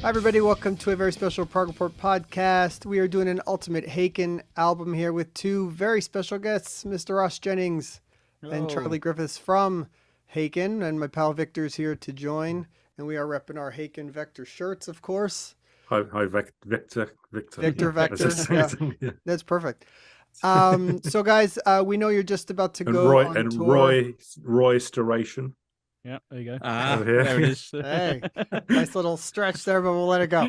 Hi, everybody. Welcome to a very special Prog Report podcast. We are doing an ultimate Haken album here with two very special guests, Mr. Ross Jennings and Charlie Griffiths from Haken, and my pal Victor's here to join. And we are repping our Haken Vector shirts, of course. Hi, Victor. Victor. Yeah. That's perfect. So, guys, we know you're just about to go on tour. Roy Storation. Yeah, there you go. There it is. Hey, nice little stretch there, but we'll let it go.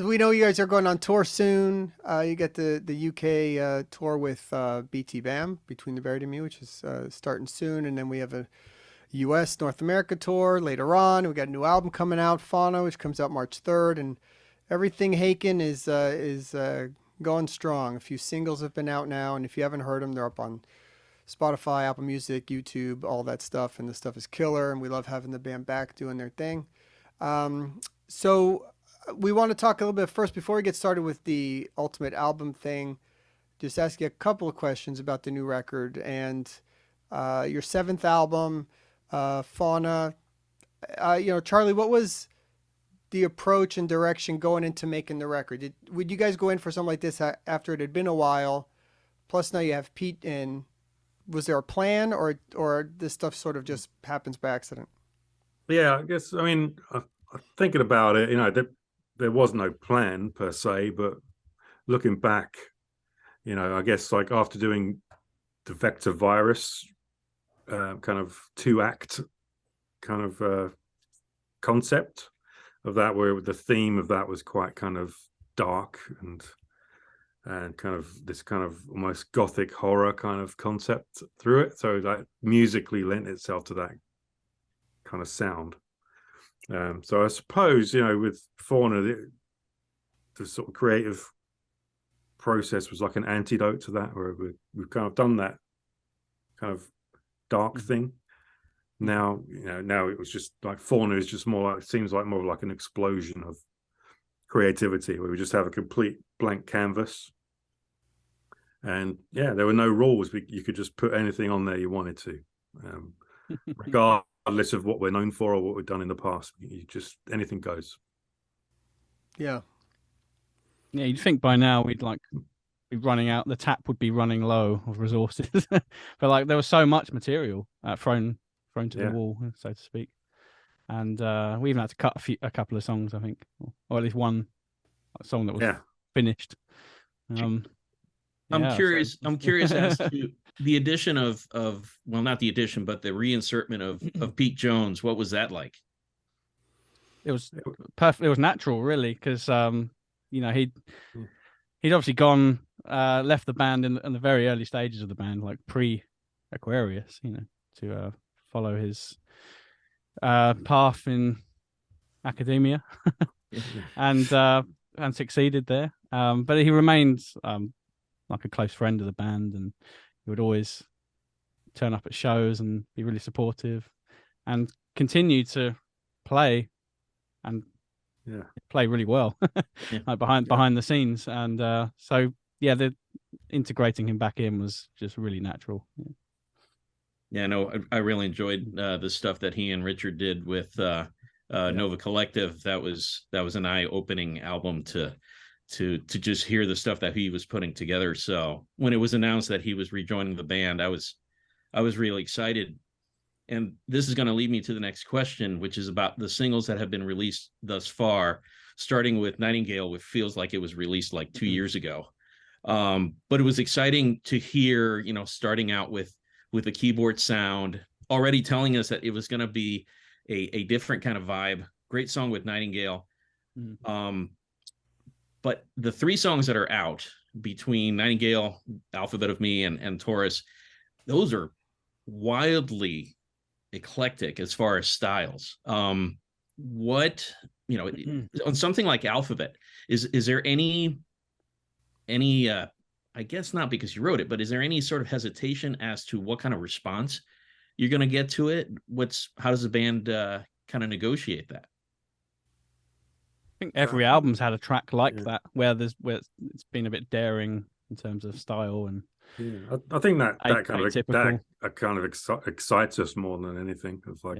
We know you guys are going on tour soon. You get the UK tour with BT Bam, Between the Buried and Me, which is starting soon. And then we have a US North America tour later on. We got a new album coming out, Fauna, which comes out March 3rd. And everything Haken is going strong. A few singles have been out now. And if you haven't heard them, they're up on Spotify, Apple Music, YouTube, all that stuff. And the stuff is killer. And we love having the band back doing their thing. So we want to talk a little bit first before we get started with the ultimate album thing. Just ask you a couple of questions about the new record and your seventh album, Fauna. Charlie, what was the approach and direction going into making the record? Would you guys go in for something like this after it had been a while? Plus now you have Pete in. Was there a plan, or this stuff sort of just happens by accident? Yeah, I guess. I mean, thinking about it, there was no plan per se, but looking back, I guess like after doing the Vector Virus kind of 2-act kind of concept of that, where the theme of that was quite kind of dark and kind of this kind of almost gothic horror kind of concept through it. So that musically lent itself to that kind of sound. So I suppose, with Fauna, the sort of creative process was like an antidote to that, where we've kind of done that kind of dark thing. Now, now it was just like Fauna is just more like, seems like more like an explosion of creativity where we just have a complete blank canvas. And yeah, there were no rules. You could just put anything on there you wanted to, regardless of what we're known for or what we've done in the past. Anything goes. Yeah. Yeah, you'd think by now we'd be running out. The tap would be running low of resources, but like there was so much material thrown to the wall, so to speak. And we even had to cut a couple of songs, I think, or at least one song that was finished. I'm curious as to the addition of well, not the addition, but the reinsertment of Pete Jones. What was that like? It was perfect. It was natural, really, because he'd obviously gone left the band in the very early stages of the band, like pre-Aquarius, to follow his path in academia, and succeeded there. But he remained like a close friend of the band, and he would always turn up at shows and be really supportive, and continue to play play really well, like behind the scenes. And the integrating him back in was just really natural. Yeah, no, I really enjoyed the stuff that he and Richard did with Nova Collective. That was an eye-opening album to just hear the stuff that he was putting together. So when it was announced that he was rejoining the band, I was really excited. And this is going to lead me to the next question, which is about the singles that have been released thus far, starting with Nightingale, which feels like it was released like 2 years ago. But it was exciting to hear, starting out with the keyboard sound, already telling us that it was going to be a different kind of vibe. Great song with Nightingale. But the 3 songs that are out between Nightingale, Alphabet of Me, and Taurus, those are wildly eclectic as far as styles. On something like Alphabet, is there any I guess not because you wrote it, but is there any sort of hesitation as to what kind of response you're going to get to it? How does the band kind of negotiate that? I think every album's had a track like that, where it's been a bit daring in terms of style, and I think that kind of excites us more than anything. It's like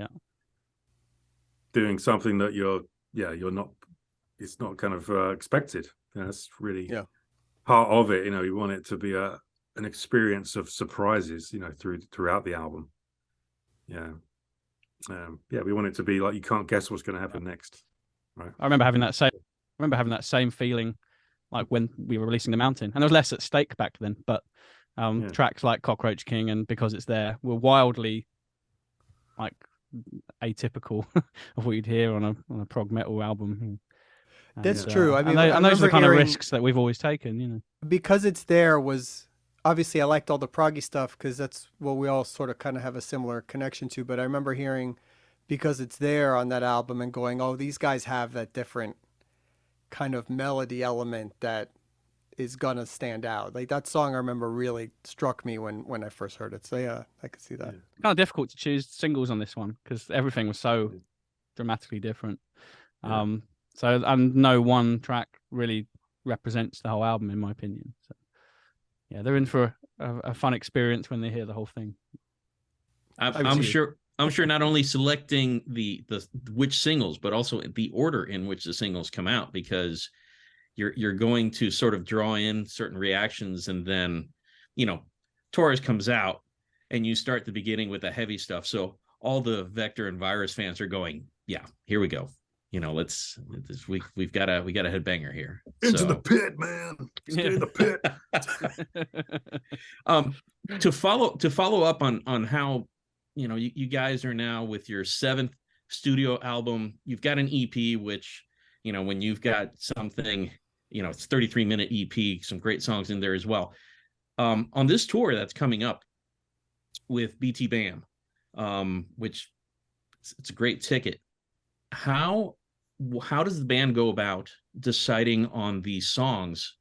doing something that you're you're not. It's not kind of expected. That's really Yeah. part of it. You want it to be an experience of surprises. Throughout the album. Yeah. We want it to be like you can't guess what's going to happen next. Right. I remember having that same feeling, like when we were releasing The Mountain, and there was less at stake back then. But tracks like Cockroach King and Because It's There were wildly like atypical of what you'd hear on a prog metal album. That's true. I mean, and those are the kind of hearing, risks that we've always taken. Because It's There was obviously I liked all the proggy stuff because that's what we all sort of kind of have a similar connection to. But I remember hearing Because It's There on that album and going, oh, these guys have that different kind of melody element that is gonna stand out. Like that song I remember really struck me when I first heard it. So yeah, I could see that. It's kind of difficult to choose singles on this one because everything was so dramatically different. And no one track really represents the whole album in my opinion. So yeah, they're in for a fun experience when they hear the whole thing. I'm sure not only selecting the which singles, but also the order in which the singles come out, because you're going to sort of draw in certain reactions, and then Taurus comes out and you start the beginning with the heavy stuff. So all the Vector and Virus fans are going, yeah, here we go. We've got a headbanger here. Into the pit, man. Stay in the pit. To follow up on how you guys are now with your 7th studio album. You've got an EP, which when you've got something, it's 33-minute EP, some great songs in there as well. On this tour that's coming up with BT Bam, which it's a great ticket. How does the band go about deciding on these songs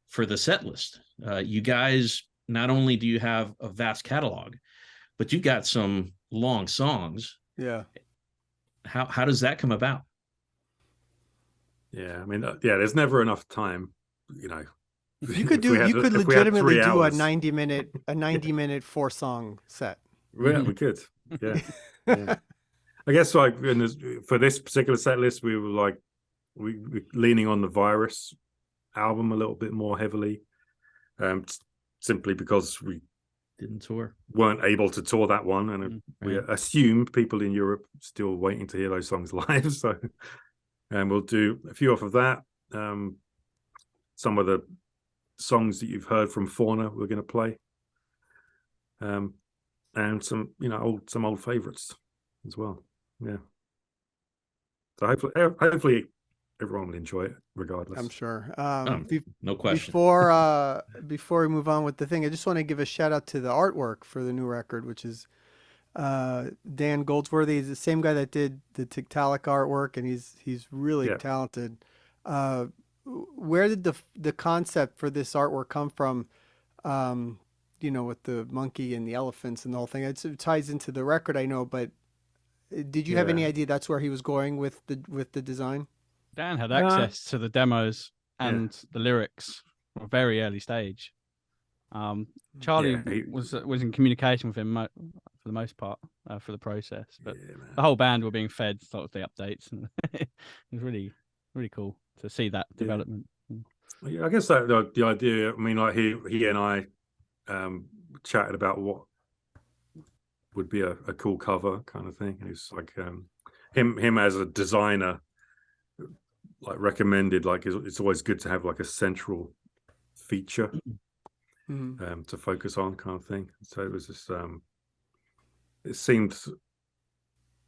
for the set list? You guys, not only do you have a vast catalog, but you got some long songs. Yeah. How does that come about? Yeah, I mean, there's never enough time. You could legitimately do a 90-minute 4-song set. Yeah, we could. Yeah. I guess for this particular set list, we were we leaning on the Virus album a little bit more heavily, simply because we weren't able to tour that one, and we assumed people in Europe still waiting to hear those songs live. So, and we'll do a few off of that. Some of the songs that you've heard from Fauna, we're going to play, and some old favorites as well. Yeah. So hopefully everyone will enjoy it regardless. I'm sure. No question. Before we move on with the thing, I just want to give a shout out to the artwork for the new record, which is Dan Goldsworthy. He's the same guy that did the Tiktaalik artwork, and he's really talented. Where did the concept for this artwork come from? With the monkey and the elephants and the whole thing. It ties into the record, I know, but did you have any idea that's where he was going with the design? Dan had access to the demos and the lyrics from a very early stage. Charlie was in communication with him for the most part for the process, but the whole band were being fed sort of the updates, and it was really, really cool to see that development. I guess that the idea. I mean, like he and I chatted about what would be a cool cover kind of thing. It's like him as a designer, like recommended, like it's always good to have like a central feature to focus on kind of thing. So it was just it seemed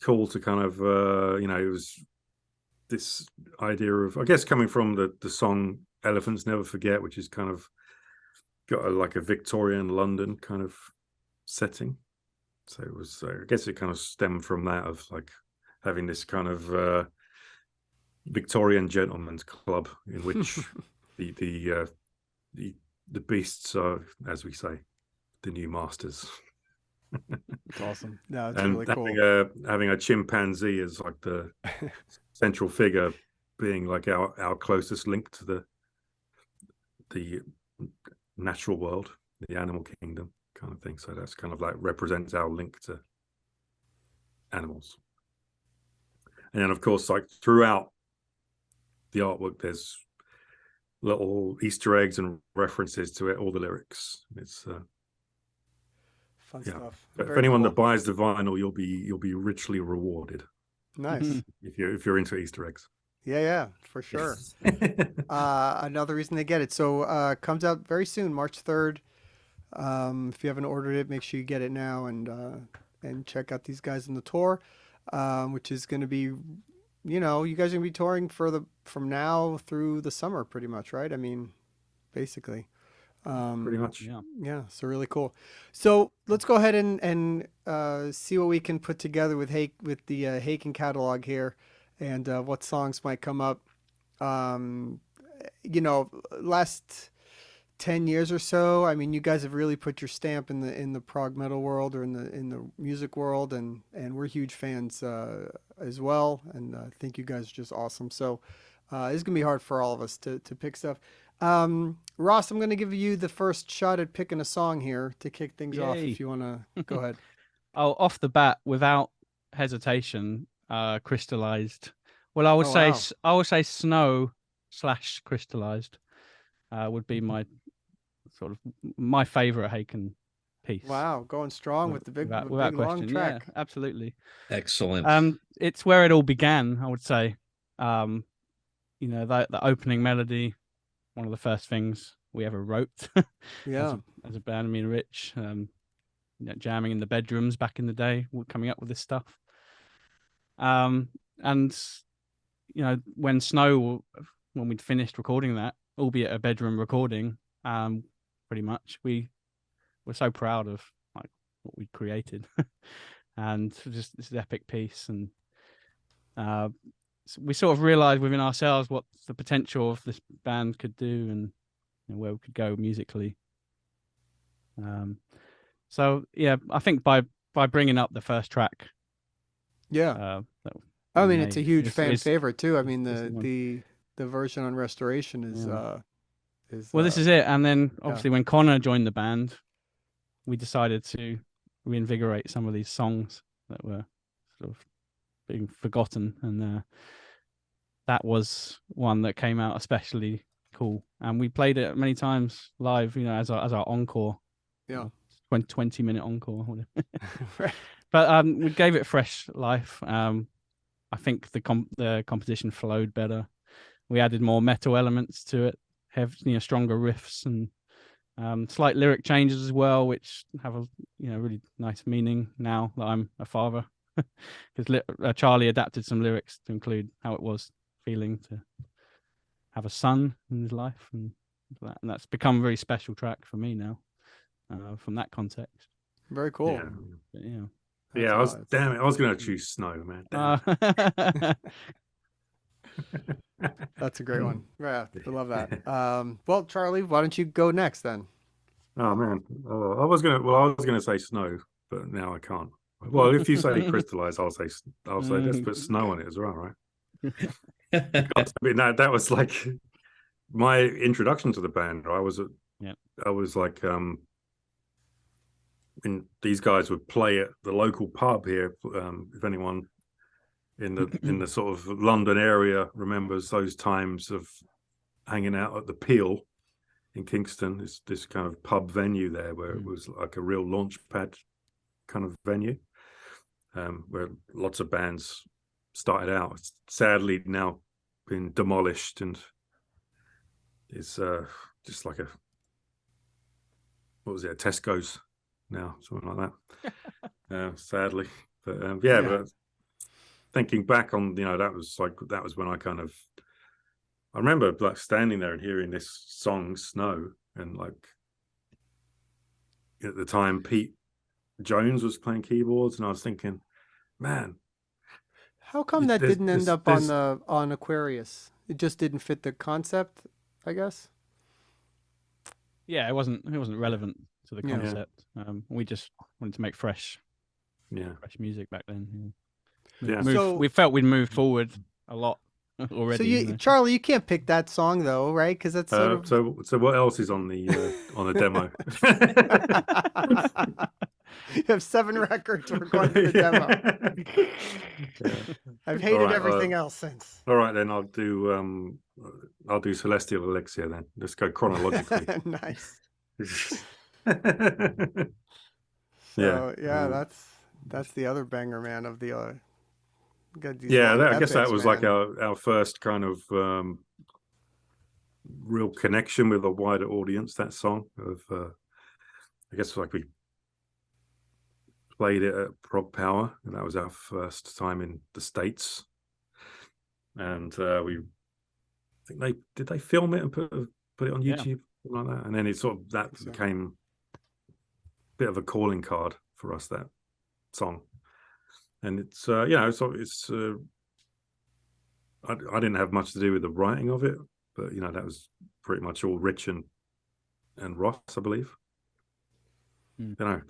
cool to kind of it was this idea of, I guess, coming from the song Elephants Never Forget, which is kind of got like a Victorian London kind of setting. So it was, I guess it kind of stemmed from that, of like having this kind of Victorian gentleman's club in which the beasts are, as we say, the new masters. It's awesome. No, it's and really cool. Having a chimpanzee as like the central figure, being like our closest link to the natural world, the animal kingdom kind of thing. So that's kind of like represents our link to animals. And then of course, like throughout the artwork, there's little Easter eggs and references to it, all the lyrics. It's Fun yeah. stuff. If Very anyone cool. that buys the vinyl, you'll be richly rewarded Nice. if you're into Easter eggs. Yeah, for sure. Another reason they get it. So comes out very soon, March 3rd. If you haven't ordered it, make sure you get it now and check out these guys on the tour, which is going to be, you guys are going to be touring from now through the summer pretty much, right? I mean, basically. Pretty much. Yeah. Yeah, so really cool. So let's go ahead and see what we can put together with the Haken catalog here, and what songs might come up. Last 10 years or so, I mean, you guys have really put your stamp in the prog metal world, or in the music world, and we're huge fans as well. And I think you guys are just awesome. So it's gonna be hard for all of us to pick stuff. Ross, I'm gonna give you the first shot at picking a song here to kick things off. Yay. If you wanna go ahead. Oh, off the bat, without hesitation, crystallized. Well, Oh, wow. I would say snow / crystallized would be my my favorite Haken piece. Wow, going strong with the big, without big long question. track. Yeah, absolutely. Excellent. It's where it all began, I would say. The opening melody, one of the first things we ever wrote. Yeah. as a band, me and Rich, jamming in the bedrooms back in the day, coming up with this stuff. And when we'd finished recording that, albeit a bedroom recording, pretty much, we were so proud of like what we'd created, and just this epic piece. And so we sort of realized within ourselves what the potential of this band could do, and where we could go musically. So yeah, I think by bringing up the first track, Yeah. that I we mean, it's a made, huge it's- fan it's- favorite too. I mean, it's the one. the version on Restoration is Yeah. is Well, this is it. And then yeah. obviously when Connor joined the band, we decided to reinvigorate some of these songs that were sort of being forgotten, and that was one that came out especially cool. And we played it many times live, as our encore. Yeah. 20-minute encore. Whatever. But we gave it fresh life. I think the composition flowed better. We added more metal elements to it, have stronger riffs, and slight lyric changes as well, which have a really nice meaning now that I'm a father. Because Charlie adapted some lyrics to include how it was feeling to have a son in his life, and that's become a very special track for me now, from that context. Very cool. Yeah. But, yeah. That's Damn it, I was going to choose Snow, man. Damn it. That's a great one. Yeah, I love that. Well, Charlie, why don't you go next then? Oh man, I was gonna say Snow, but now I can't. Well, if you say crystallized, I'll say let's put Snow on it as well, right? I mean, that was like my introduction to the band. I was like, and these guys would play at the local pub here. If anyone in the sort of London area remembers those times of hanging out at the Peel in Kingston, this kind of pub venue there, where it was like a real launch pad kind of venue, where lots of bands started out. It's sadly now been demolished, and it's just like a Tesco's now, something like that. Sadly, but but thinking back on, that was when I remember like standing there and hearing this song Snow, and like at the time Pete Jones was playing keyboards, and I was thinking, man, How come that didn't end up on Aquarius? It just didn't fit the concept, I guess. Yeah, it wasn't relevant to the Yeah. concept. We just wanted to make fresh music back then. Yeah. We felt we'd moved forward a lot already. So Charlie, you can't pick that song though, right? Because that's sort of so what else is on the demo? You have 7 records recorded for the demo. I've hated All right, everything else since. All right, then I'll do Celestial Elixir then. Let's go chronologically. Nice. Yeah. So yeah, that's the other banger, man. Of the got these Yeah, long I guess that epics, was like man. our first kind of real connection with a wider audience. That song of I guess like we played it at Prog Power, and that was our first time in the States. And I think they film it and put it on Yeah. YouTube, something like that. And then it sort of became a bit of a calling card for us, that song. And it's I didn't have much to do with the writing of it, but that was pretty much all Rich and Ross, I believe. Can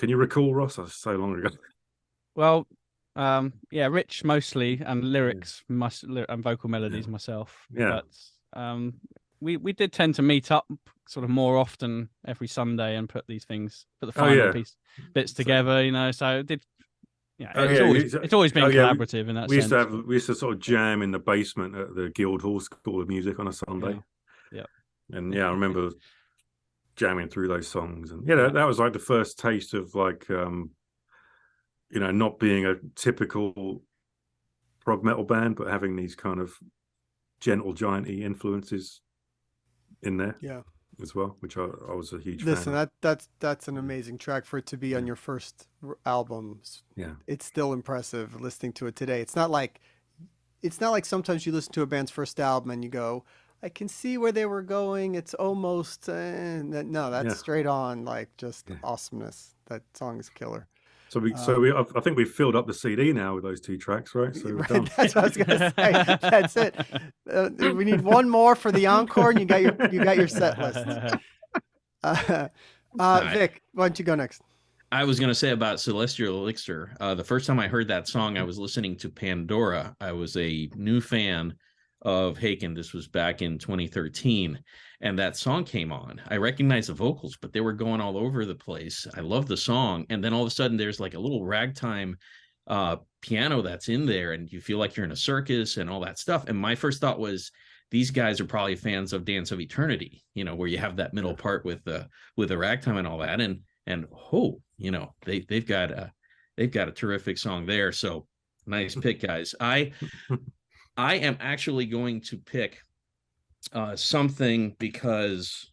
you recall, Ross? That was so long ago. Well, yeah, Rich mostly, and lyrics, and vocal melodies myself. Yeah. But we did tend to meet up sort of more often every Sunday and put the final bits together. So it did. Yeah, it's always been collaborative in that we sense. We used to sort of jam in the basement at the Guildhall School of Music on a Sunday. Yeah. And I remember jamming through those songs, and that was like the first taste of like not being a typical prog metal band, but having these kind of gentle giant-y influences in there. Yeah. As well, which I was a huge Listen, fan of. that's an amazing track for it to be on your first album. Yeah, it's still impressive listening to it today. It's not like sometimes you listen to a band's first album and you go, I can see where they were going. It's almost no, that's straight on, like just awesomeness. That song is killer. So I think we've filled up the CD now with those 2 tracks, right? So we're done. That's what I was gonna say. That's it. We need one more for the encore, and you got your set list. Vic, why don't you go next? I was going to say about Celestial Elixir. The first time I heard that song, I was listening to Pandora. I was a new fan of Haken. This was back in 2013. And that song came on. I recognized the vocals, but they were going all over the place. I love the song. And then all of a sudden there's like a little ragtime piano that's in there, and you feel like you're in a circus and all that stuff. And my first thought was, these guys are probably fans of Dance of Eternity, where you have that middle part with the ragtime and all that. And they've got a terrific song there. So nice pick, guys. I am actually going to pick something because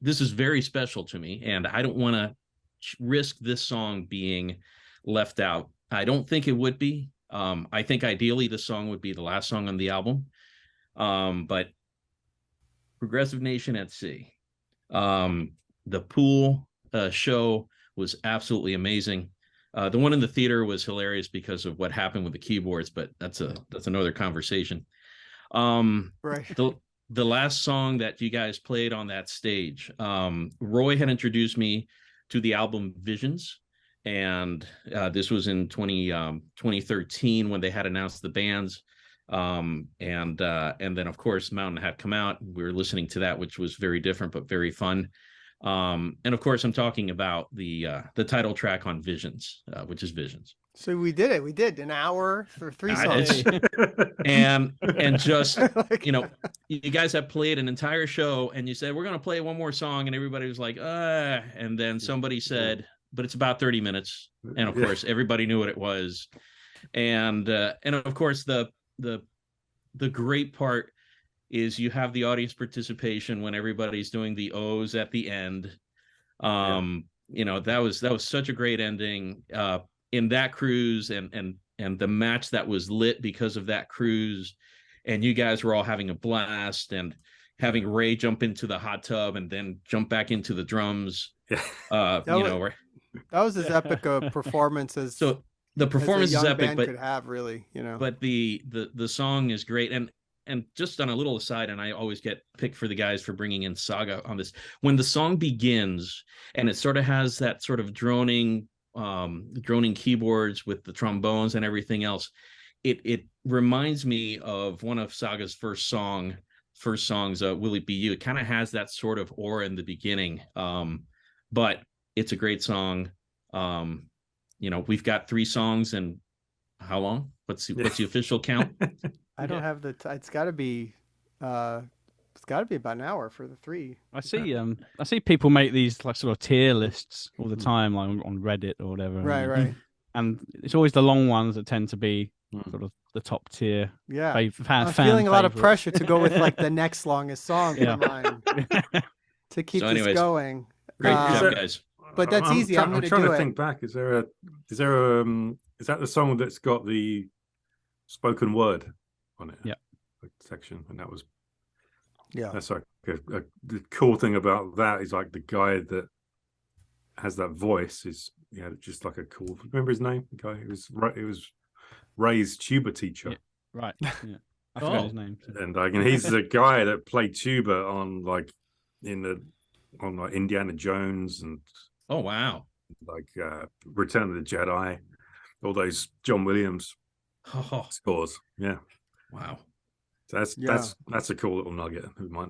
this is very special to me, and I don't want to risk this song being left out. I don't think it would be. I think ideally the song would be the last song on the album. But Progressive Nation at Sea. The pool show was absolutely amazing. The one in the theater was hilarious because of what happened with the keyboards, but that's another conversation. Right. The last song that you guys played on that stage, Roy had introduced me to the album Visions, and this was in 2013 when they had announced the bands. And then of course Mountain had come out. We were listening to that, which was very different but very fun. And of course I'm talking about the title track on Visions, which is Visions. So we did it. We did an hour for 3 songs. and just you guys have played an entire show, and you said we're going to play one more song, and everybody was like, and then somebody said, but it's about 30 minutes. And of course everybody knew what it was. And of course the great part is you have the audience participation when everybody's doing the O's at the end. That was such a great ending in that cruise, and the match that was lit because of that cruise, and you guys were all having a blast, and having Ray jump into the hot tub and then jump back into the drums. That was as epic a performance as so the performance is epic, but could have really, but the song is great. And just on a little aside, and I always get picked for the guys for bringing in Saga on this, when the song begins and it sort of has that sort of droning keyboards with the trombones and everything else, it reminds me of one of Saga's first songs, Will It Be You. It kind of has that sort of aura in the beginning, but it's a great song. We've got 3 songs, and how long? What's the official count? I don't have the. It's got to be. It's got to be about an hour for the 3. I see people make these like sort of tier lists all the time, like on Reddit or whatever. Right. And it's always the long ones that tend to be sort of the top tier. Yeah. I'm feeling a lot of pressure to go with like the next longest song for Yeah. mine to keep this going. Great job, guys. But that's easy. I'm going to trying do to it. think back. Is that the song that's got the spoken word on it? Yeah. Section, and that was. Yeah. That's like the cool thing about that is like the guy that has that voice is just like a cool. Remember his name? The guy it was Ray's tuba teacher. Yeah. Right. Yeah. I forgot his name. So. And he's the guy that played tuba on like Indiana Jones and oh wow, like Return of the Jedi, all those John Williams scores. Yeah. Wow. So that's a cool little nugget.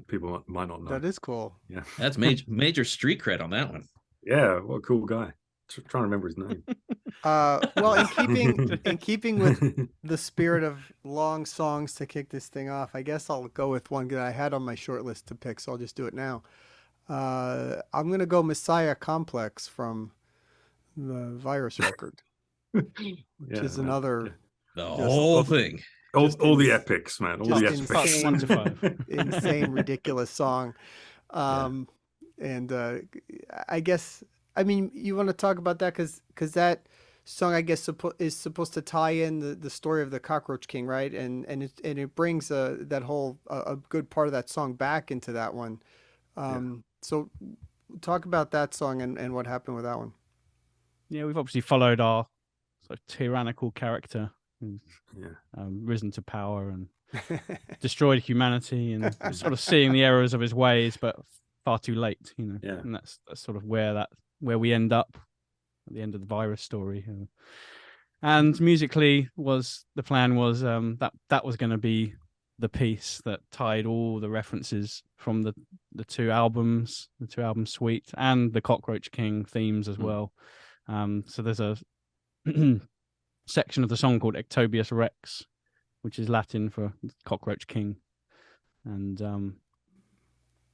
People might not know. That is cool. Yeah. That's major street cred on that one. Yeah, what a cool guy. Trying to remember his name. Well, in keeping with the spirit of long songs to kick this thing off, I guess I'll go with one that I had on my short list to pick, so I'll just do it now. I'm going to go Messiah Complex from the Virus record, which is another... The whole thing. All the epics, man. All the epics. 1 to 5. Insane, ridiculous song. And I guess, I mean, you want to talk about that because that song, I guess, is supposed to tie in the story of the Cockroach King, right? And it brings that whole a good part of that song back into that one. So talk about that song and what happened with that one. Yeah, we've obviously followed our sort of tyrannical character who's risen to power and destroyed humanity, and sort of seeing the errors of his ways, but far too late, and that's sort of where we end up at the end of the Virus story. And musically the plan was that was going to be the piece that tied all the references from the 2 albums, the 2 album suite, and the Cockroach King themes as well. So there's a section of the song called Ectobius Rex, which is Latin for Cockroach King, and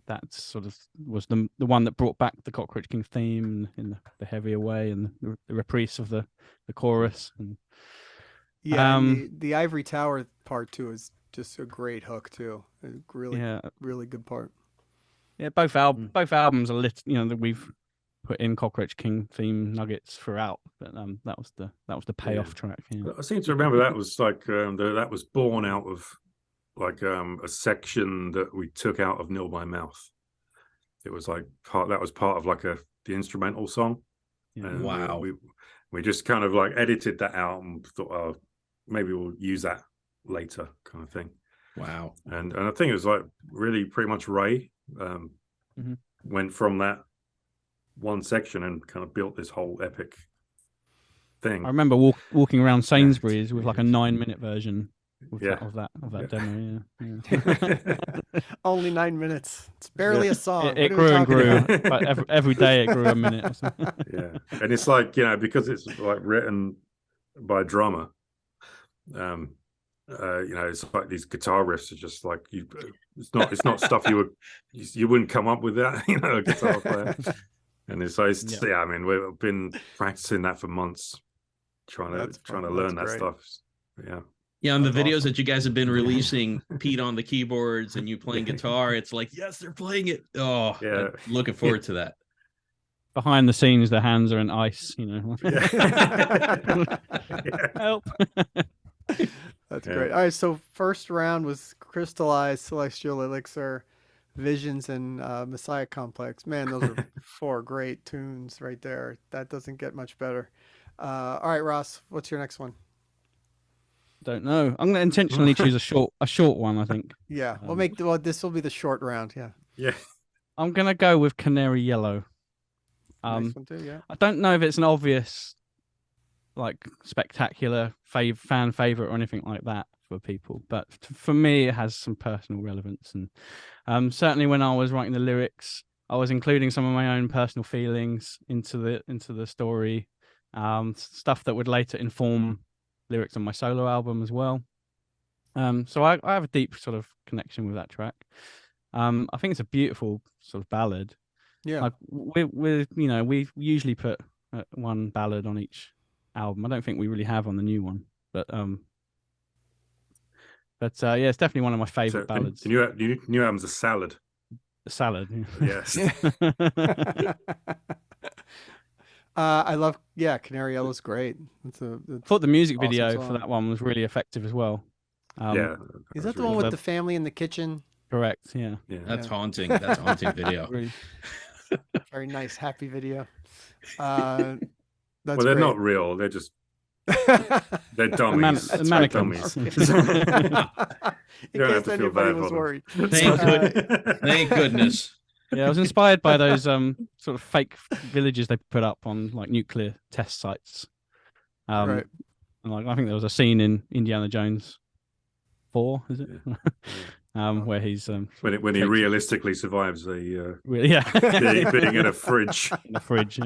that sort of was the one that brought back the Cockroach King theme in the heavier way, and the reprise of the chorus. And and the Ivory Tower part too is just a great hook too. Really good part. Yeah, both albums are that we've put in Cockroach King theme nuggets throughout, but that was the payoff track. Yeah. I seem to remember that was like that was born out of like a section that we took out of Nil by Mouth. It was like part of like the instrumental song. Yeah. And wow. We just kind of like edited that out and thought, oh, maybe we'll use that later, kind of thing. Wow. And I think it was like really pretty much Ray went from that one section and kind of built this whole epic thing. I remember walking around Sainsbury's with like a 9-minute version of that demo. Yeah. Only 9 minutes. It's barely a song. It grew and grew. But every day it grew a minute or something. Yeah, and it's like because it's like written by a drummer. It's like these guitar riffs are just like it's not stuff you wouldn't come up with that, a guitar player. And it's I mean, we've been practicing that for months, trying to learn that stuff. Yeah, on the videos that you guys have been releasing, Pete on the keyboards and you playing guitar, it's like, yes, they're playing it. Oh, yeah. I'm looking forward to that. Behind the scenes, the hands are in ice, Help. That's great. All right, so first round was Crystallized, Celestial Elixir, Visions, and Messiah Complex. Man, those are 4 great tunes right there. That doesn't get much better. All right, Ross, what's your next one? Don't know. I'm going to intentionally choose a short one, I think. Yeah, this will be the short round. Yeah. I'm going to go with Canary Yellow. Nice one too, yeah. I don't know if it's an obvious, like, spectacular fan favorite or anything like that for people, but for me, it has some personal relevance. And certainly, when I was writing the lyrics, I was including some of my own personal feelings into the story. stuff that would later inform lyrics on my solo album as well. So I have a deep sort of connection with that track. I think it's a beautiful sort of ballad. Yeah. Like we usually put one ballad on each album. I don't think we really have on the new one, but yeah, it's definitely one of my favorite ballads. The new album's a salad. The salad. Yes. I love, Canary Yellow's great. It's I thought the music awesome video song. for that one was really effective as well. Is that the one with the family in the kitchen? Correct. Yeah. That's haunting. That's a haunting video. Really. Very nice, happy video. That's Well, they're great. not real. They're just they're dummies. The They're mannequins. dummies. In don't have case to feel anybody bad was for them. worried. Thank goodness. Yeah, I was inspired by those sort of fake villages they put up on like nuclear test sites. Right. And, like I think there was a scene in Indiana Jones 4, is it? Where he's when he realistically survives the being in a fridge. in the fridge.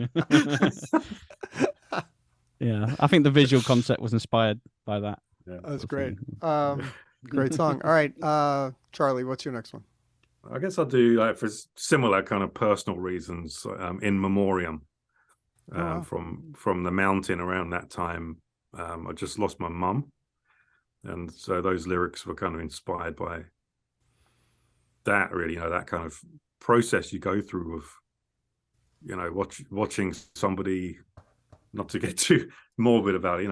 Yeah, I think the visual concept was inspired by that. That's great. Great song. All right, Charlie, what's your next one? I guess I'll do like for similar kind of personal reasons. In memoriam, from the mountain around that time. I just lost my mum, and so those lyrics were kind of inspired by that. Really, that kind of process you go through of, watching somebody. Not to get too morbid about it,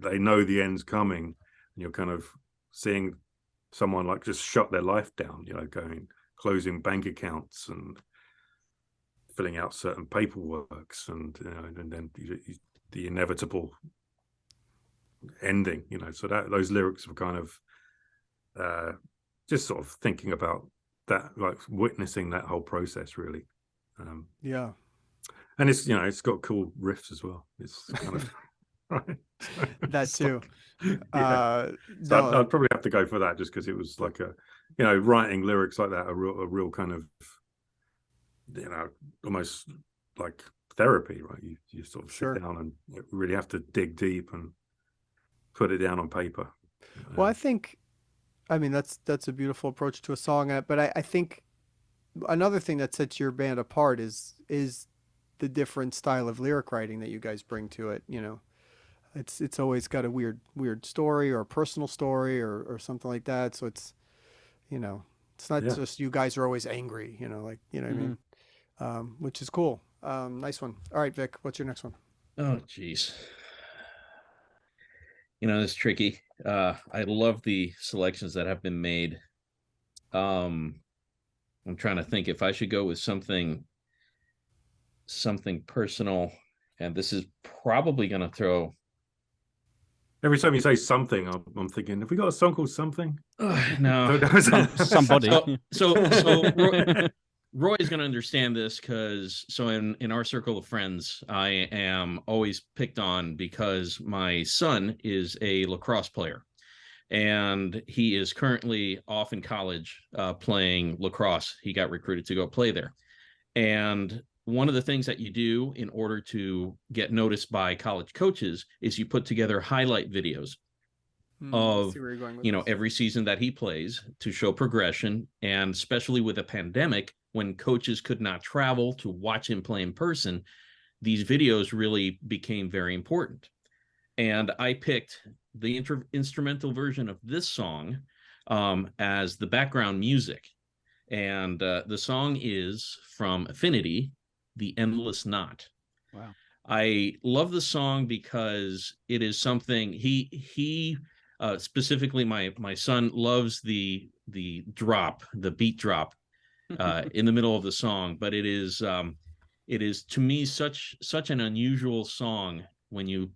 they know the end's coming, and you're kind of seeing someone like just shut their life down, closing bank accounts and filling out certain paperworks, and then the inevitable ending, so that those lyrics were kind of just sort of thinking about that, like witnessing that whole process, really. Yeah. And it's it's got cool riffs as well. It's kind of right. That too. So I'd probably have to go for that, just because it was like writing lyrics like that, a real kind of almost like therapy, right? You sort of sit down and you really have to dig deep and put it down on paper. Well, I mean that's a beautiful approach to a song, but I think another thing that sets your band apart is the different style of lyric writing that you guys bring to it. It's always got a weird story or a personal story or something like that. So it's it's not just you guys are always angry, what I mean, which is cool. Nice one. All right, Vic, what's your next one? Oh, geez. It's tricky. I love the selections that have been made. I'm trying to think if I should go with something personal, and this is probably going to throw. Every time you say something, I'm thinking, have we got a song called Something? No, somebody. So Roy is going to understand this, because in our circle of friends, I am always picked on because my son is a lacrosse player, and he is currently off in college playing lacrosse. He got recruited to go play there, and one of the things that you do in order to get noticed by college coaches is you put together highlight videos of every season that he plays to show progression. And especially with a pandemic, when coaches could not travel to watch him play in person, these videos really became very important. And I picked the instrumental version of this song as the background music. And the song is from Affinity, The Endless Knot. Wow. I love the song because it is something he specifically my son loves the beat drop in the middle of the song, but it is to me such an unusual song when you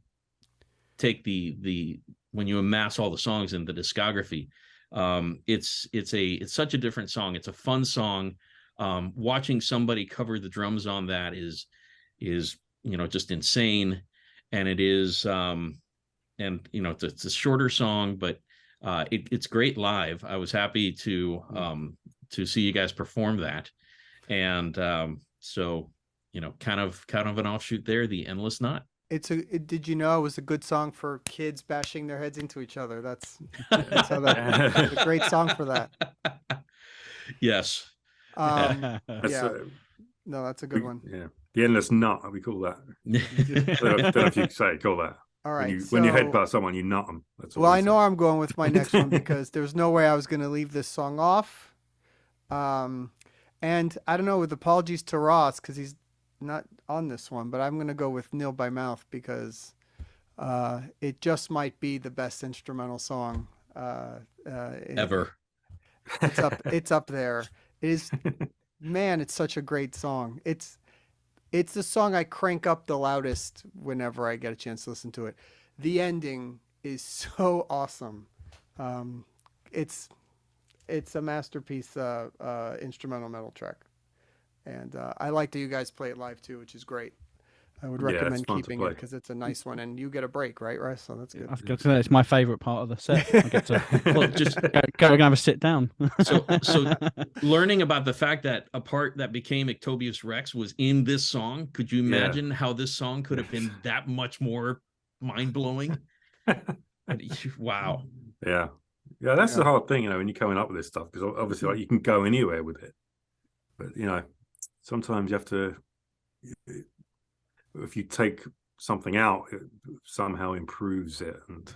take when you amass all the songs in the discography. It's such a different song. It's a fun song. Watching somebody cover the drums on that is just insane. And it is it's a shorter song, but it's great live. I was happy to see you guys perform that. And so kind of an offshoot there, the Endless Knot. Did you know it was a good song for kids bashing their heads into each other? That's how it's a great song for that. Yes. Yeah. That's, No, that's a good one. Yeah, the Endless Nut, we call that. Don't know if you call that. All right. When you headbutt someone, you nut them. That's well, I know I'm going with my next one because there's no way I was going to leave this song off. And I don't know, with apologies to Ross because he's not on this one, but I'm going to go with Nil by Mouth because it just might be the best instrumental song Ever. It's up there. It is, man, it's such a great song. It's the song I crank up the loudest whenever I get a chance to listen to it. The ending is so awesome. It's a masterpiece instrumental metal track. And I like that you guys play it live too, which is great. I would recommend keeping it because it's a nice one, and you get a break, right, Russ? So that's good. I've got to say, it's my favorite part of the set. I get to just go and have a sit down. So learning about the fact that a part that became Ictobius Rex was in this song, could you imagine how this song could have been that much more mind-blowing? Wow. Yeah, that's the hard thing, when you're coming up with this stuff, because obviously, like, you can go anywhere with it, but sometimes you have to. If you take something out, it somehow improves it, and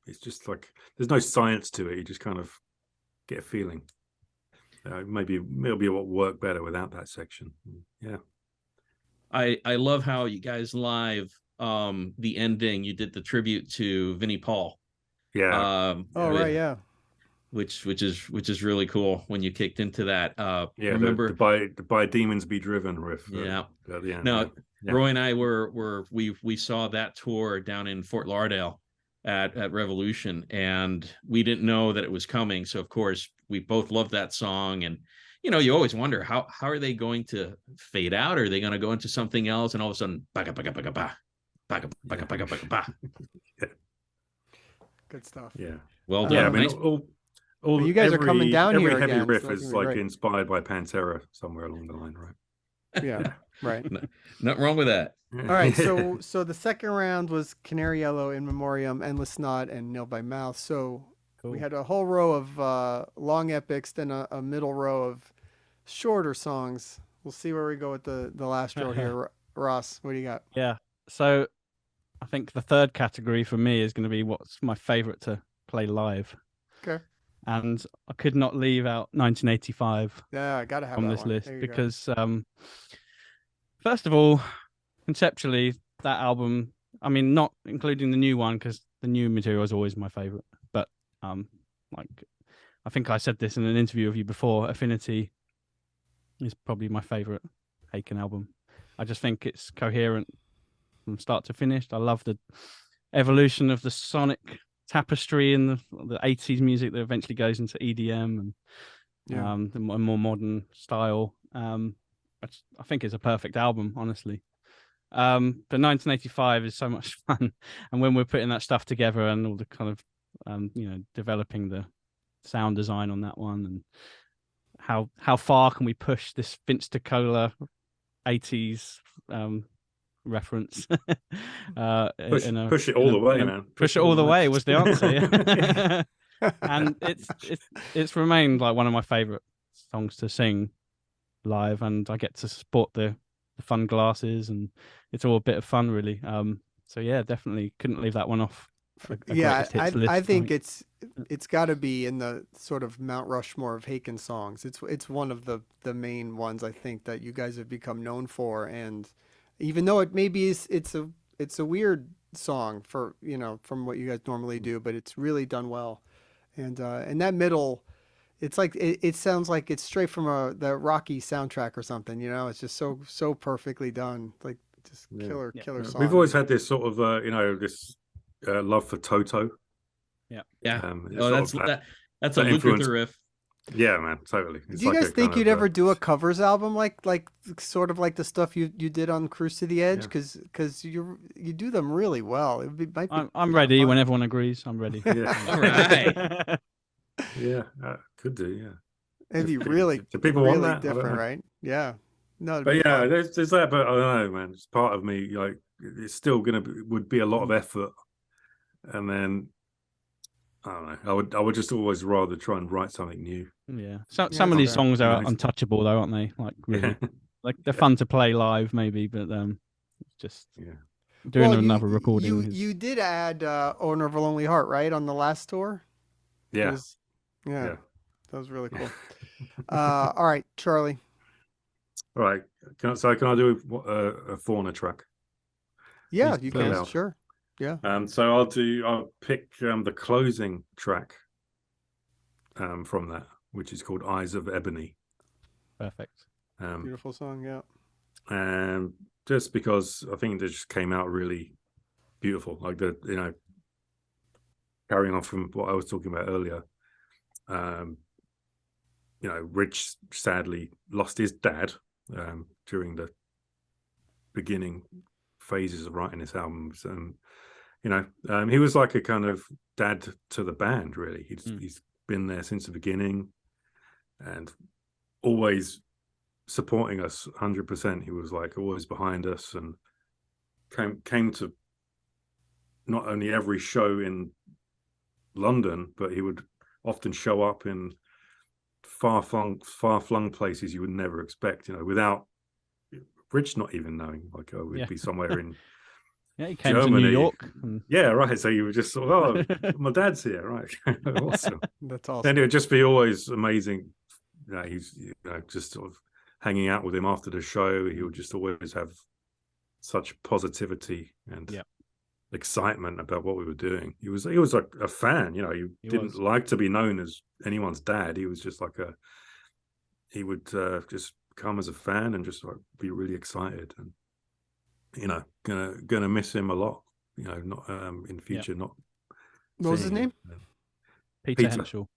it's just like there's no science to it. You just kind of get a feeling. Maybe it will work better without that section. Yeah, I love how you guys live the ending. You did the tribute to Vinnie Paul. Yeah. Right, yeah. Which is really cool when you kicked into that. Remember the by demons be driven riff. Yeah. At the end. No. Yeah. Roy and I we saw that tour down in Fort Lauderdale at Revolution, and we didn't know that it was coming. So of course we both loved that song, and you always wonder how are they going to fade out? Are they going to go into something else? And all of a sudden, baga baga baga ba, baga baga baga baga ba. Good stuff. Yeah. Well done. Yeah, I mean, nice. Well, you guys are coming down here again. Every heavy riff so is like inspired by Pantera somewhere along the line, right? Yeah, right. Nothing wrong with that. All right, so the second round was Canary Yellow, In Memoriam, Endless Knot, and Nil by Mouth. So we had a whole row of long epics, then a middle row of shorter songs. We'll see where we go with the last row here. Ross, what do you got? Yeah, so I think the third category for me is going to be what's my favorite to play live. Okay. And I could not leave out 1985 I gotta have on that this one. list because, first of all, conceptually, that album, I mean, not including the new one because the new material is always my favorite. But like, I think I said this in an interview with you before. Affinity is probably my favorite Haken album. I just think it's coherent from start to finish. I love the evolution of the sonic tapestry in the 80s music that eventually goes into EDM and the more modern style. I think it's a perfect album, honestly. But 1985 is so much fun, and when we're putting that stuff together and all the kind of developing the sound design on that one, and how far can we push this Vince DiCola 80s reference? Push it all the way, man. Push it all the way was the answer. And it's remained like one of my favorite songs to sing live, and I get to sport the fun glasses, and it's all a bit of fun, really. So yeah, definitely couldn't leave that one off. I think it's got to be in the sort of Mount Rushmore of Haken songs. It's one of the main ones I think that you guys have become known for, and even though it maybe it's a weird song for from what you guys normally do, but it's really done well. And that middle, it's like it sounds like it's straight from the Rocky soundtrack or something. It's just so perfectly done, like just killer song. We've always had this sort of this love for Toto. Yeah. that that's a Luther riff. Yeah, man, totally. Do you guys think you'd ever do a covers album like sort of like the stuff you did on Cruise to the Edge? Because you do them really well. I'm ready when everyone agrees. I'm ready. Yeah. All right. Yeah, could do. Yeah, it'd be really do people really want that? different, right? Yeah. No, it'd But be yeah, fun. there's that. But I don't know, man. It's part of me. Like, it's still would be a lot of effort, and then I don't know. I would just always rather try and write something new. Yeah. So Yeah, some of that's these fair. songs are Nice. untouchable though, aren't they? Like really, Yeah, like they're fun to play live maybe, but just yeah. doing Well, another recording is you did add Owner of a Lonely Heart, right, on the last tour? It Yeah. was, yeah, Yeah. that was really cool. All right, Charlie. All right. Can I do a Fauna track? Yeah, Please, you please. can, sure. Yeah. So I'll pick the closing track from that, which is called Eyes of Ebony. perfect. Beautiful song, yeah. And just because I think it just came out really beautiful, like carrying on from what I was talking about earlier. Rich sadly lost his dad during the beginning phases of writing his albums, and he was like a kind of dad to the band, really. He's been there since the beginning and always supporting us 100%. He was like always behind us, and came to not only every show in London, but he would often show up in far-flung places you would never expect, without Rich not even knowing. Like, we'd be somewhere in Yeah, he came Germany. to New York. Yeah, right. So you were just sort of, my dad's here, right? Awesome. That's awesome. Then it would just be always amazing. He's just sort of hanging out with him after the show. He would just always have such positivity and excitement about what we were doing. He was like a fan. He didn't like to be known as anyone's dad. He was just like he would just come as a fan and just like be really excited, and gonna miss him a lot. Not in future. Not. What was his name? Peter Henschel.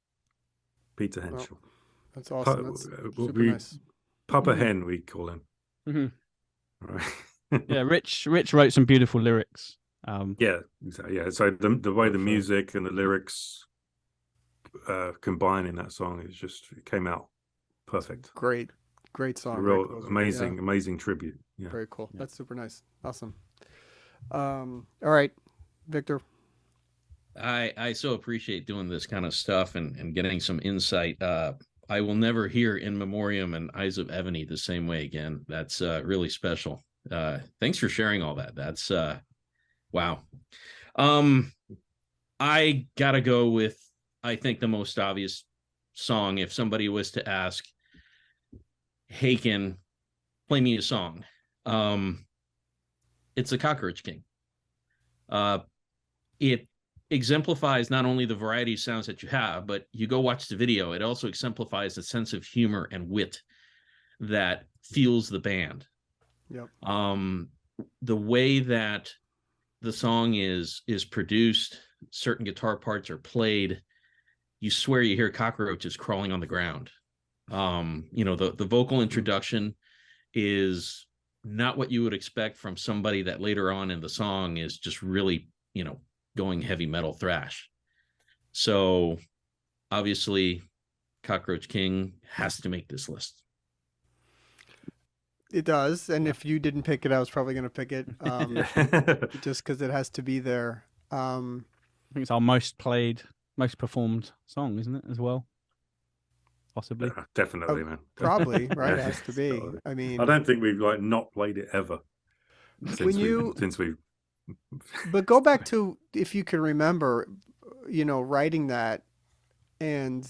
Peter Henschel. Oh, that's awesome. That's super nice. Papa Hen, we call him. Mm-hmm. Right. Yeah, Rich wrote some beautiful lyrics. Yeah, exactly. Yeah, so the way the music and the lyrics combine in that song it came out perfect. Great song. A real amazing tribute. Yeah. Very cool. That's super nice. Awesome. All right, Victor. I so appreciate doing this kind of stuff and getting some insight. I will never hear In Memoriam and Eyes of Ebony the same way again. That's really special. Thanks for sharing all that. That's wow. I gotta go with, I think, the most obvious song. If somebody was to ask Haken, play me a song, it's The Cockroach King. It exemplifies not only the variety of sounds that you have, but you go watch the video, it also exemplifies the sense of humor and wit that fuels the band. Yep. The way that the song is produced, certain guitar parts are played, you swear you hear cockroaches crawling on the ground. The vocal introduction is not what you would expect from somebody that later on in the song is just really, going heavy metal thrash. So obviously Cockroach King has to make this list. It does, and if you didn't pick it, I was probably going to pick it, just because it has to be there. I think it's our most played, most performed song, isn't it, as well? Possibly. Yeah, definitely, man. Probably, right? Yeah. It has to be. I mean, I don't think we've not played it ever since we've. But go back to, if you can remember, writing that, and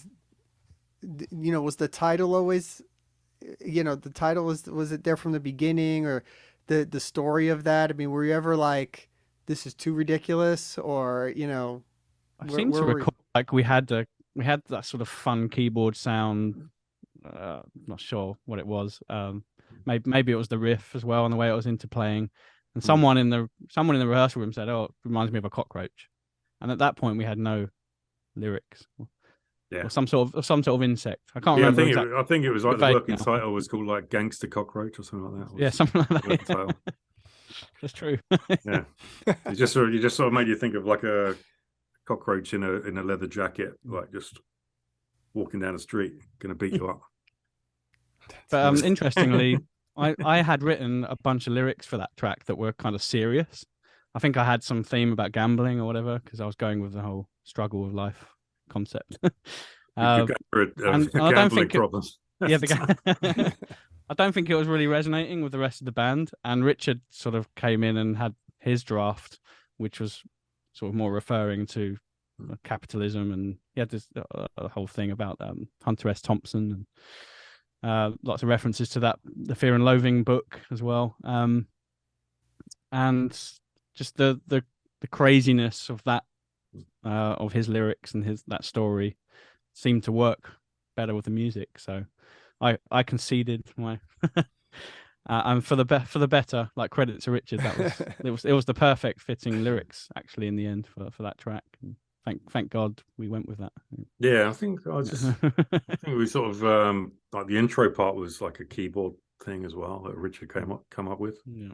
was the title always, the title was it there from the beginning, or the story of that? I mean, were you ever like, this is too ridiculous, or I seem to recall like we had that sort of fun keyboard sound. Not sure what it was. Maybe it was the riff as well, and the way it was interplaying. And someone in the rehearsal room said, "Oh, it reminds me of a cockroach," and at that point we had no lyrics. Yeah, or some sort of insect. I can't remember. I think it was like the working title was called like Gangster Cockroach or something like that. Yeah, something like that. That's true. Yeah, you just sort of made you think of like a cockroach in a leather jacket, like just walking down the street, going to beat you up. But interestingly, I had written a bunch of lyrics for that track that were kind of serious. I think I had some theme about gambling or whatever, because I was going with the whole struggle of life concept. You could go for and I don't gambling think problems. yeah, I don't think it was really resonating with the rest of the band. And Richard sort of came in and had his draft, which was sort of more referring to capitalism, and he had this whole thing about Hunter S. Thompson, and lots of references to that, the Fear and Loathing book as well, and just the craziness of that, of his lyrics and that story seemed to work better with the music. So I conceded my and for the better, like, credit to Richard. That was it was the perfect fitting lyrics actually in the end for that track. And thank God we went with that. Yeah, I think we sort of like the intro part was like a keyboard thing as well that Richard come up with. Yeah.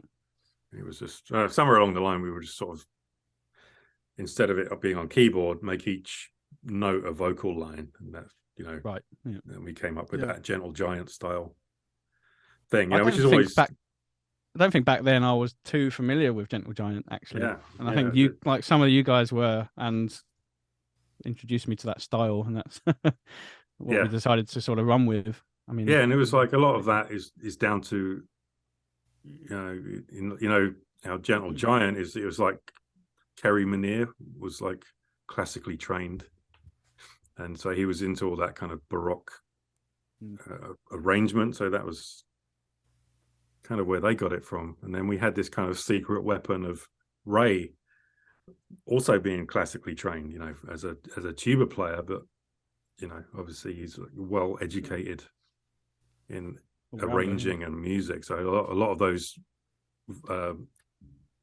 It was just somewhere along the line we were just sort of, instead of it being on keyboard, make each note a vocal line, and that's, Right. Yeah. and we came up with that Gentle Giant style thing, I which is don't always. I don't think back then I was too familiar with Gentle Giant actually. Yeah, and I think you, like some of you guys were, and introduced me to that style, and that's what we decided to sort of run with. I mean, and it was like a lot of that is down to how Gentle Giant is. It was like Kerry Minier was like classically trained, and so he was into all that kind of Baroque arrangement. So that was kind of where they got it from. And then we had this kind of secret weapon of Ray also being classically trained, as a tuba player, but obviously he's well educated in arranging and music. So a lot of those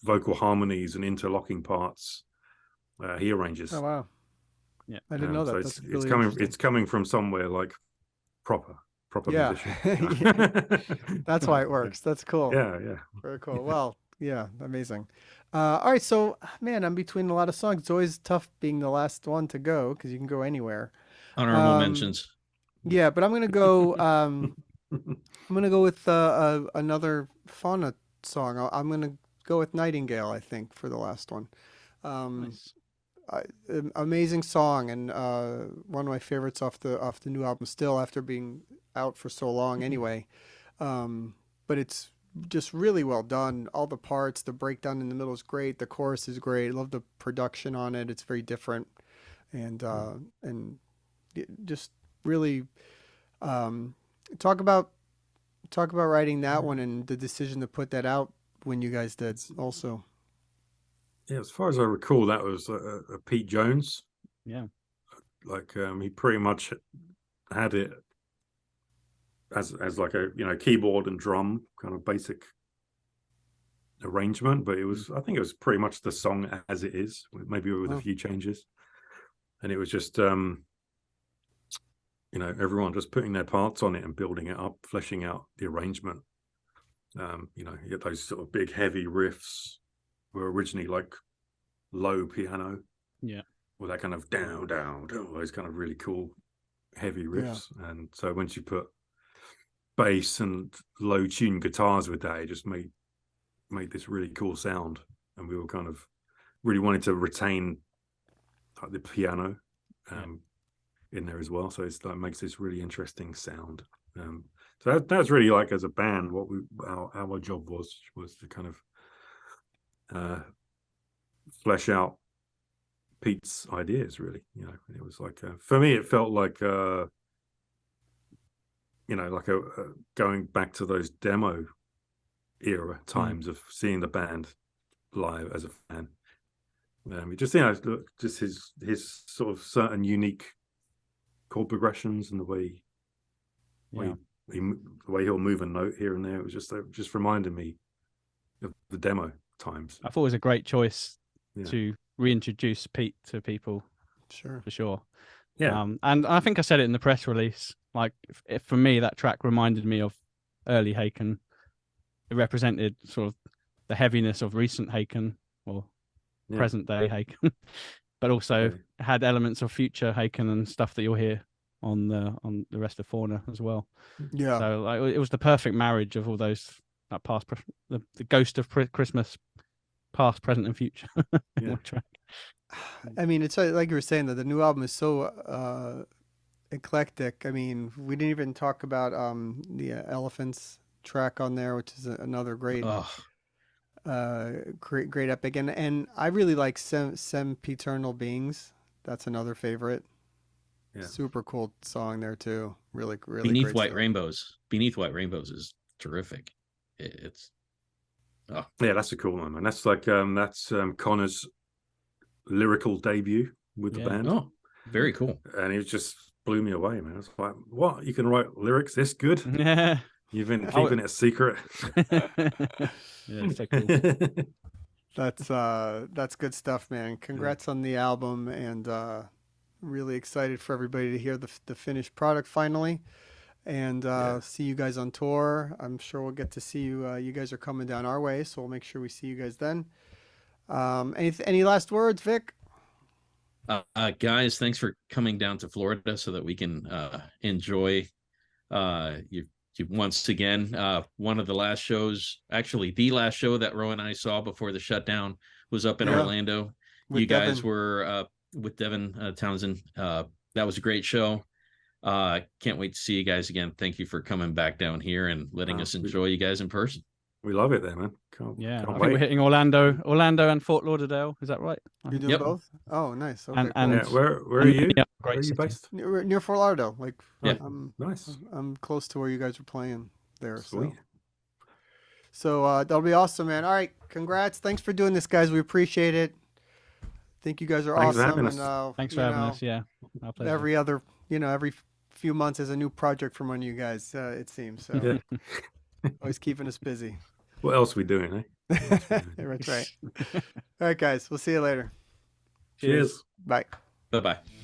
vocal harmonies and interlocking parts he arranges. Oh wow! Yeah, I didn't know that. So That's it's really it's coming from somewhere like proper musician. That's why it works. That's cool. Yeah. Very cool. Well, yeah, amazing. All right, so man, I'm between a lot of songs. It's always tough being the last one to go because you can go anywhere. Honorable mentions. Yeah, but I'm gonna go. I'm gonna go with another Fauna song. I'm gonna go with Nightingale, I think, for the last one. nice. Amazing song, and one of my favorites off the new album still, after being out for so long anyway. But it's just really well done. All the parts, the breakdown in the middle is great. The chorus is great. I love the production on it. It's very different, and just really talk about writing that one and the decision to put that out when you guys did also. Yeah, as far as I recall, that was a Pete Jones. Yeah, like he pretty much had it as like a keyboard and drum kind of basic arrangement, but I think it was pretty much the song as it is, maybe with a few changes. And it was just everyone just putting their parts on it and building it up, fleshing out the arrangement. You get those sort of big heavy riffs were originally like low piano, with that kind of down, those kind of really cool heavy riffs. And so once you put bass and low tuned guitars with that, it just made this really cool sound. And we were kind of really wanted to retain like the piano in there as well, so it's like makes this really interesting sound. So that's really, like, as a band, what our job was to kind of flesh out Pete's ideas, really. It was like for me it felt like like a going back to those demo era times of seeing the band live as a fan. Just just his sort of certain unique chord progressions and the way he'll move a note here and there. It was just reminded me of the demo times. I thought it was a great choice to reintroduce Pete to people. For sure. Yeah. And I think I said it in the press release. Like, for me, that track reminded me of early Haken. It represented sort of the heaviness of recent Haken, or present day Haken, but also had elements of future Haken and stuff that you'll hear on the rest of Fauna as well. Yeah. So like, it was the perfect marriage of all those the ghost of Christmas, past, present, and future. in one track. I mean, it's like you were saying that the new album is so eclectic. I mean, we didn't even talk about the Elephants track on there, which is another great great epic, and I really like Sempiternal Beings. That's another favorite. Yeah. Super cool song there too. Really Beneath great White stuff. Rainbows. Beneath White Rainbows is terrific. It's yeah, that's a cool one, man. That's like that's Connor's lyrical debut with the band. Oh, very cool. And it just blew me away, man. It's like, what? You can write lyrics this good? Yeah. You've been keeping it a secret. Yeah, so cool. That's good stuff, man. Congrats on the album, and really excited for everybody to hear the finished product finally, and see you guys on tour. I'm sure we'll get to see you. You guys are coming down our way, so we'll make sure we see you guys then. Any last words, Vic? Guys, thanks for coming down to Florida so that we can enjoy you once again. One of the last shows, actually the last show that Ro and I saw before the shutdown, was up in Orlando. With you guys Devin. were with Devin Townsend. That was a great show. Can't wait to see you guys again. Thank you for coming back down here and letting us enjoy you guys in person. We love it there, man. I can't think wait. we're hitting Orlando and Fort Lauderdale. Is that right? You're doing both? Oh, nice. Okay, And Yeah, where are you? Yeah, Where are you city. based? near Fort Lauderdale. Like, Yeah. Nice. I'm close to where you guys are playing there. Sweet. So that'll be awesome, man. All right, congrats. Thanks for doing this, guys. We appreciate it. I think you guys are Thanks for awesome. having us. Thanks for having us. Yeah, our pleasure. Every few months is a new project from one of you guys. It seems so. Yeah. Always keeping us busy. What else are we doing, eh? That's right. All right, guys. We'll see you later. Cheers. Bye. Bye-bye.